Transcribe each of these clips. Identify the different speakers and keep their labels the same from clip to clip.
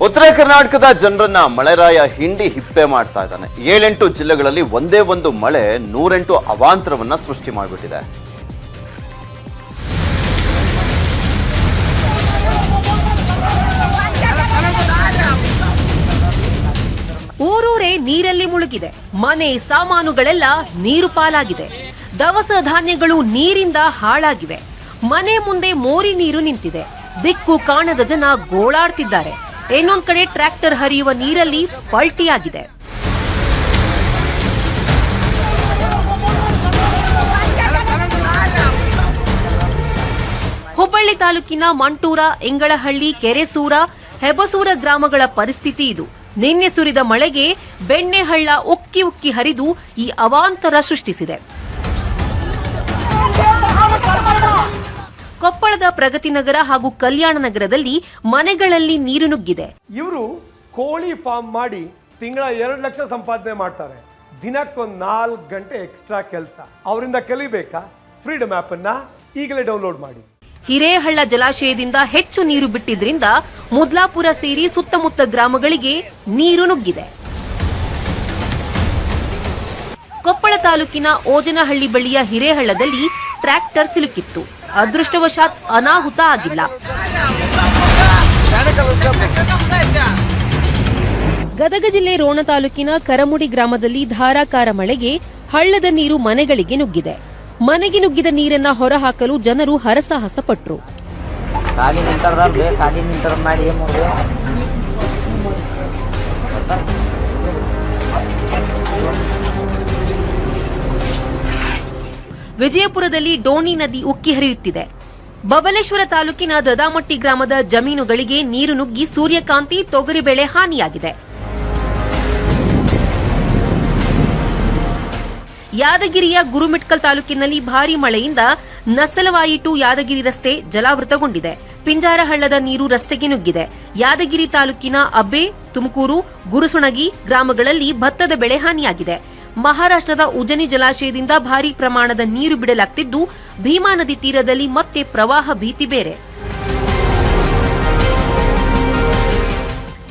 Speaker 1: ಉತ್ತರ ಕರ್ನಾಟಕದ ಜನರನ್ನ ಮಳೆರಾಯ ಹಿಂಡಿ ಹಿಪ್ಪೆ ಮಾಡ್ತಾ ಇದ್ದಾನೆ. 7-8 ಜಿಲ್ಲೆಗಳಲ್ಲಿ ಒಂದೇ ಒಂದು ಮಳೆ 108 ಅವಾಂತರವನ್ನ ಸೃಷ್ಟಿ ಮಾಡಿಬಿಟ್ಟಿದೆ.
Speaker 2: ಊರೂರೇ ನೀರಲ್ಲಿ ಮುಳುಗಿದೆ. ಮನೆ ಸಾಮಾನುಗಳೆಲ್ಲ ನೀರು ಪಾಲಾಗಿದೆ. ದವಸ ಧಾನ್ಯಗಳು ನೀರಿಂದ ಹಾಳಾಗಿವೆ. ಮನೆ ಮುಂದೆ ಮೋರಿ ನೀರು ನಿಂತಿದೆ. ದಿಕ್ಕು ಕಾಣದ ಜನ ಗೋಳಾಡ್ತಿದ್ದಾರೆ. ಇನ್ನೊಂದ್ ಕಡೆ ಟ್ರ್ಯಾಕ್ಟರ್ ಹರಿಯುವ ನೀರಲ್ಲಿ ಪಲ್ಟಿಯಾಗಿದೆ. ಹುಬ್ಬಳ್ಳಿ ತಾಲೂಕಿನ ಮಂಟೂರ, ಇಂಗಳಹಳ್ಳಿ, ಕೆರೆಸೂರ, ಹೆಬಸೂರ ಗ್ರಾಮಗಳ ಪರಿಸ್ಥಿತಿ ಇದು. ನಿನ್ನೆ ಸುರಿದ ಮಳೆಗೆ ಬೆಣ್ಣೆಹಳ್ಳ ಉಕ್ಕಿ ಉಕ್ಕಿ ಹರಿದು ಈ ಅವಾಂತರ ಸೃಷ್ಟಿಸಿದೆ. ಕೊಪ್ಪಳದ ಪ್ರಗತಿನಗರ ಹಾಗೂ ಕಲ್ಯಾಣ ನಗರದಲ್ಲಿ ಮನೆಗಳಲ್ಲಿ ನೀರು ನುಗ್ಗಿದೆ.
Speaker 3: ಇವರು ಕೋಳಿ ಫಾರ್ಮ್ ಮಾಡಿ ತಿಂಗಳ 2 ಲಕ್ಷ ಸಂಪಾದನೆ ಮಾಡ್ತಾರೆ. ದಿನಕ್ಕೊಂದು 4 ಗಂಟೆ ಎಕ್ಸ್ಟ್ರಾ ಕೆಲಸ. ಅವರಿಂದ ಕಲಿಬೇಕಾ? ಫ್ರೀಡಮ್ ಆಪ್ ಅನ್ನ ಈಗಲೇ ಡೌನ್ಲೋಡ್ ಮಾಡಿ.
Speaker 2: ಹಿರೇಹಳ್ಳ ಜಲಾಶಯದಿಂದ ಹೆಚ್ಚು ನೀರು ಬಿಟ್ಟಿದ್ರಿಂದ ಮುದ್ಲಾಪುರ ಸೇರಿ ಸುತ್ತಮುತ್ತ ಗ್ರಾಮಗಳಿಗೆ ನೀರು ನುಗ್ಗಿದೆ. ಕೊಪ್ಪಳ ತಾಲೂಕಿನ ಓಜನಹಳ್ಳಿ ಬಳಿಯ ಹಿರೇಹಳ್ಳದಲ್ಲಿ ಟ್ರ್ಯಾಕ್ಟರ್ ಸಿಲುಕಿತ್ತು. ಅದೃಷ್ಟವಶಾತ್ ಅನಾಹುತ ಆಗಿಲ್ಲ. ಗದಗ ಜಿಲ್ಲೆ ರೋಣ ತಾಲೂಕಿನ ಕರಮುಡಿ ಗ್ರಾಮದಲ್ಲಿ ಧಾರಾಕಾರ ಮಳೆಗೆ ಹಳ್ಳದ ನೀರು ಮನೆಗಳಿಗೆ ನುಗ್ಗಿದೆ. ಮನೆಗೆ ನುಗ್ಗಿದ ನೀರನ್ನ ಹೊರಹಾಕಲು ಜನರು ಹರಸಾಹಸ ಪಟ್ರು. ವಿಜಯಪುರದಲ್ಲಿ ಡೋಣಿ ನದಿ ಉಕ್ಕಿ ಹರಿಯುತ್ತಿದೆ. ಬಬಲೇಶ್ವರ ತಾಲೂಕಿನ ದದಾಮಟ್ಟಿ ಗ್ರಾಮದ ಜಮೀನುಗಳಿಗೆ ನೀರು ನುಗ್ಗಿ ಸೂರ್ಯಕಾಂತಿ, ತೊಗರಿಬೇಳೆ ಹಾನಿಯಾಗಿದೆ. ಯಾದಗಿರಿಯ ಗುರುಮಿಟ್ಕಲ್ ತಾಲೂಕಿನಲ್ಲಿ ಭಾರೀ ಮಳೆಯಿಂದ ನಸಲವಾಯಿ ಟು ಯಾದಗಿರಿ ರಸ್ತೆ ಜಲಾವೃತಗೊಂಡಿದೆ. ಪಿಂಜಾರಹಳ್ಳದ ನೀರು ರಸ್ತೆಗೆ ನುಗ್ಗಿದೆ. ಯಾದಗಿರಿ ತಾಲೂಕಿನ ಅಬ್ಬೆ, ತುಮಕೂರು, ಗುರುಸುಣಗಿ ಗ್ರಾಮಗಳಲ್ಲಿ ಭತ್ತದ ಬೆಳೆ ಹಾನಿಯಾಗಿದೆ. ಮಹಾರಾಷ್ಟ್ರದ ಉಜನಿ ಜಲಾಶಯದಿಂದ ಭಾರೀ ಪ್ರಮಾಣದ ನೀರು ಬಿಡಲಾಗುತ್ತಿದ್ದು ಭೀಮಾ ನದಿ ತೀರದಲ್ಲಿ ಮತ್ತೆ ಪ್ರವಾಹ ಭೀತಿ ಬೇರೆ.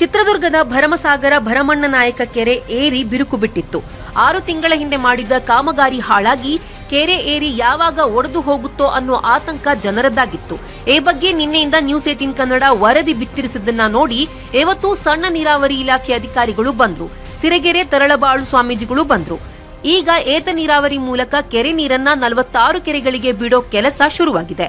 Speaker 2: ಚಿತ್ರದುರ್ಗದ ಭರಮಸಾಗರ ಭರಮಣ್ಣನಾಯಕ ಕೆರೆ ಏರಿ ಬಿರುಕು ಬಿಟ್ಟಿತ್ತು. 6 ತಿಂಗಳ ಹಿಂದೆ ಮಾಡಿದ್ದ ಕಾಮಗಾರಿ ಹಾಳಾಗಿ ಕೆರೆ ಏರಿ ಯಾವಾಗ ಒಡೆದು ಹೋಗುತ್ತೋ ಅನ್ನೋ ಆತಂಕ ಜನರದ್ದಾಗಿತ್ತು. ಈ ಬಗ್ಗೆ ನಿನ್ನೆಯಿಂದ ನ್ಯೂಸ್ 18 ಕನ್ನಡ ವರದಿ ಬಿತ್ತರಿಸಿದ್ದನ್ನ ನೋಡಿ ಇವತ್ತು ಸಣ್ಣ ನೀರಾವರಿ ಇಲಾಖೆ ಅಧಿಕಾರಿಗಳು ಬಂದ್ರು. ಸಿರಗೆರೆ ತರಳಬಾಳು ಸ್ವಾಮೀಜಿಗಳು ಬಂದ್ರು. ಈಗ ಏತ ನೀರಾವರಿ ಮೂಲಕ ಕೆರೆ ನೀರನ್ನ 46 ಕೆರೆಗಳಿಗೆ ಬಿಡೋ ಕೆಲಸ ಶುರುವಾಗಿದೆ.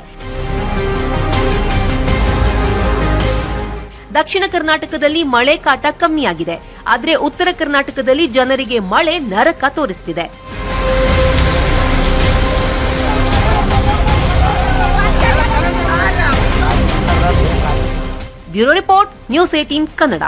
Speaker 2: ದಕ್ಷಿಣ ಕರ್ನಾಟಕದಲ್ಲಿ ಮಳೆ ಕಾಟ ಕಮ್ಮಿಯಾಗಿದೆ. ಆದ್ರೆ ಉತ್ತರ ಕರ್ನಾಟಕದಲ್ಲಿ ಜನರಿಗೆ ಮಳೆ ನರಕ ತೋರಿಸ್ತಿದೆ. Bureau report, news 18 Kannada.